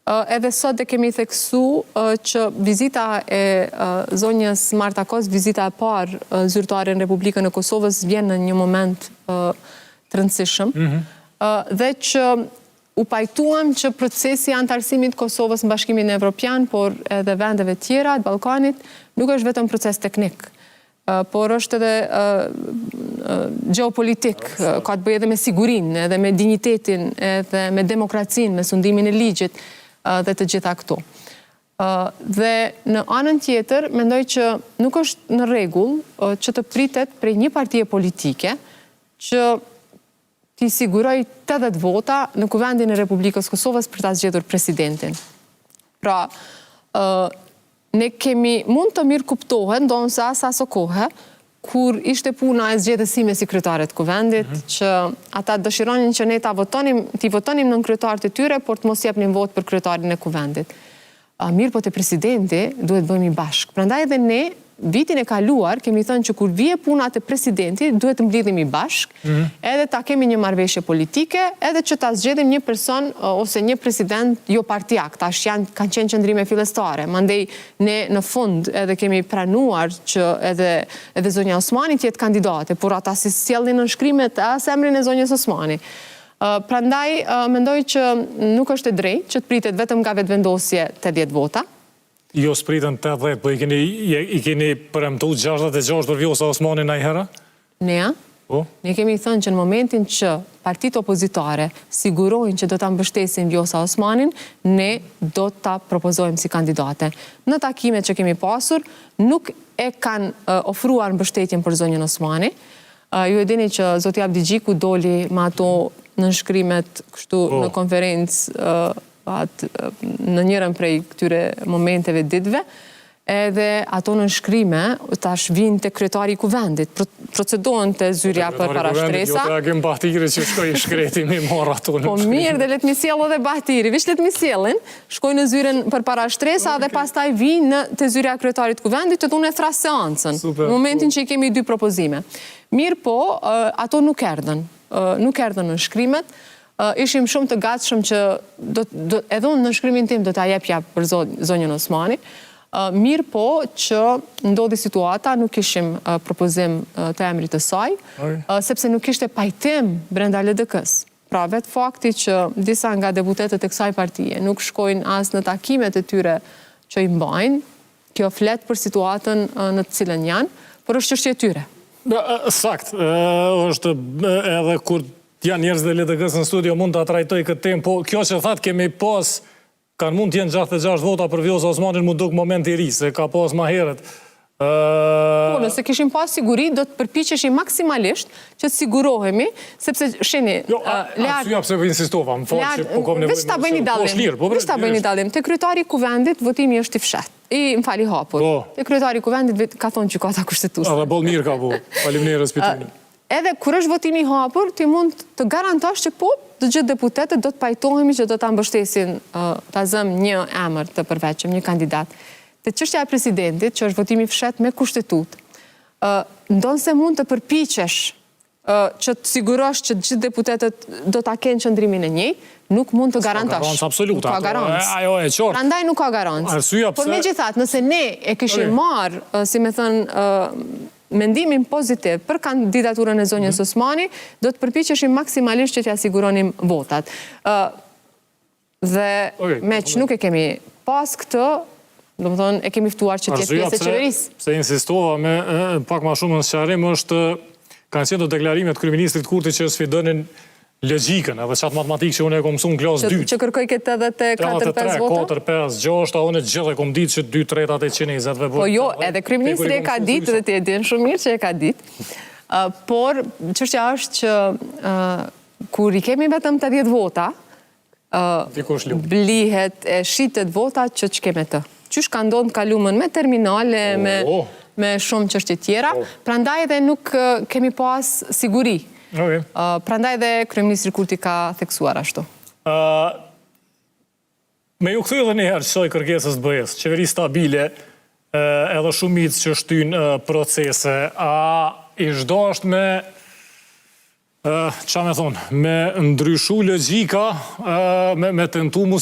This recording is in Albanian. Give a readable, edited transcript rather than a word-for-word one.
Edhe sot dhe kemi theksu që vizita e zonjës Marta Kos, vizita e parë zyrtare në Republikën e Kosovës, vjen në një moment të rëndësishëm, dhe që u pajtuam që procesi antarësimit Kosovës në Bashkimin Evropian, por edhe vendeve tjera të Ballkanit, nuk është vetëm proces teknik, por është edhe geopolitik, ka të bëjë edhe me sigurinë, edhe me dignitetin, edhe me demokracinë, me sundimin e ligjit, dhe të gjitha këto. Dhe në anën tjetër, mendoj që nuk është në rregull që të pritet prej një partije politike që t'i siguroj 80 vota në Kuvendin e Republikës Kosovës për ta zgjedhur presidentin. Pra, ne kemi mund të mirë kuptohet, ndonë se aso kohë, kur ishte puna e zgjedhësime si kryetaret Kuvendit, që ata dëshironin që ne t'i votonim në kryetarët e tyre, por të mos jepnin votë për kryetarin e Kuvendit. Mirë po të presidenti duhet bëjmë i bashkë. Prandaj edhe ne, vitin e kaluar, kemi thënë që kur vije puna të presidenti, duhet të mblidhim i bashkë, edhe ta kemi një marrëveshje politike, edhe që ta zgjedhim një person ose një president jo partijak, tash kanë qenë qëndrime fillestare. Mandej ne në fund edhe kemi pranuar që edhe zonja Osmani tjetë kandidate, por ata si sjellnin në shkrimet as emrin e zonjës Osmani. Prandaj mendoj që nuk është e drejtë që të pritet vetëm nga vetëvendosje 80 vota. Jo s'pritën 80, po i keni përemtu 66 për Vjosa Osmani në i hera? Nea? Ne kemi thënë që në momentin që partitë opozitare sigurojnë që do të mbështesin Vjosa Osmanin, ne do të propozojmë si kandidate. Në takimet që kemi pasur, nuk e kanë ofruar mbështetjen për zonjën Osmani. Ju e dini që Zoti Abdi Gjiku doli me ato në shkrimet kështu në konferencë në njërën prej këtyre momenteve ditëve, edhe ato në shkrime tash vinë të kryetari i Kuvendit, procedohen të zyrja për para shtresa. Jo të agim Bahtiri që shkoj i shkreti me marra ato në Po mirë dhe letë mi sjellë edhe Bahtiri, vish letë mi sjellin, shkoj në zyren për para shtresa dhe pastaj vinë të zyrja kryetarit Kuvendit që dhune thras seancën, në momentin që i kemi 2 propozime. Mirë po, ato nuk erdhen në shkrimet, ishim shumë të gatshëm që edhe unë në shkrimin tim do t'a jepja për zonjën Osmani, mirë po që ndodhi situata, nuk ishim propozim të emrit të saj, sepse nuk ishte pajtim brenda LDK-s. Pra vetë fakti që disa nga deputetët e kësaj partije nuk shkojnë as në takimet e tyre që i mbajnë, kjo flet për situatën në të cilën janë, por është çështje e tyre. Sakt, është edhe kur janë njerëz dhe LDK-s në studio mund të trajtoj këtë temë, po kjo që thatë kemi pas, kanë mund t'jenë 66 vota për Vjosa Osmanin, mu duk moment i ri, se ka pas ma herët. Po, nëse kishim pas siguri, do të përpiqeshim maksimalisht që të sigurohemi, sepse sheni... Arsyja pse për insistova, më falë që po kom nevojë... Veç ta bëjnë i dallim. Te kryetari i Kuvendit, votimi është i fshet. Më fali hapur. Te kryetari i Kuvendit ka thonë gjykata kushtetuese. Edhe bol mirë ka po, faleminderit rëspitimin. Edhe kur është votimi i hapur, ti mund të garantosh që po, të gjithë deputetët do të pajtohemi që do të mbështesin ta zëm një emër të përveçëm, një kandidat. Te çështja e presidentit, që është votimi fshet me kushtetut, ndonë se mund të përpiqesh që të sigurosh që të gjithë deputetët do ta kenë qëndrimin e njëjtë, nuk mund të garantosh. Ka garancë absoluta. Ka garancë. Ajo e qartë. Prandaj nuk ka garancë. Por megjithatë, nëse ne e kishim marrë, si me thënë, mendimin pozitiv për kandidaturën e zonjës Osmani, do të përpiqeshim maksimalisht që t'ja siguronim votat. Dhe me që nuk e kemi pas këtë, do më thonë, e kemi ftuar që t'jetë pjesë e qeverisë. Se insistova me pak ma shumë në sqarim është kanë qenë të deklarimet kryeministrit Kurti që sfidonin logjikën, edhe qatë matematikë që unë e kom mësu në klasë 2. Që kërkoj këtë edhe të 4-5 vota? 4-5, 6, unë e gjithë e kom ditë që 2-3 e 120. Po jo, edhe kryeministri e ka ditë dhe ti e din shumë mirë që e ka ditë. Por, çështja është që kur i kemi vetëm 80 vota, blihet e shitet vota që keme të. Qysh ka ndonë të kalumën me terminale, me shumë çështje tjera, prandaj edhe nuk kemi pas siguri. Prandaj dhe kryeministri Kurti ka theksuar ashtu. Me ju kthy edhe një herë qësoj kërkesës të BE-s, qeveri stabile, edhe shumicë që shtyjnë procese, a i zhdasht me, qa me thonë, me ndryshu logjika, me tentu mu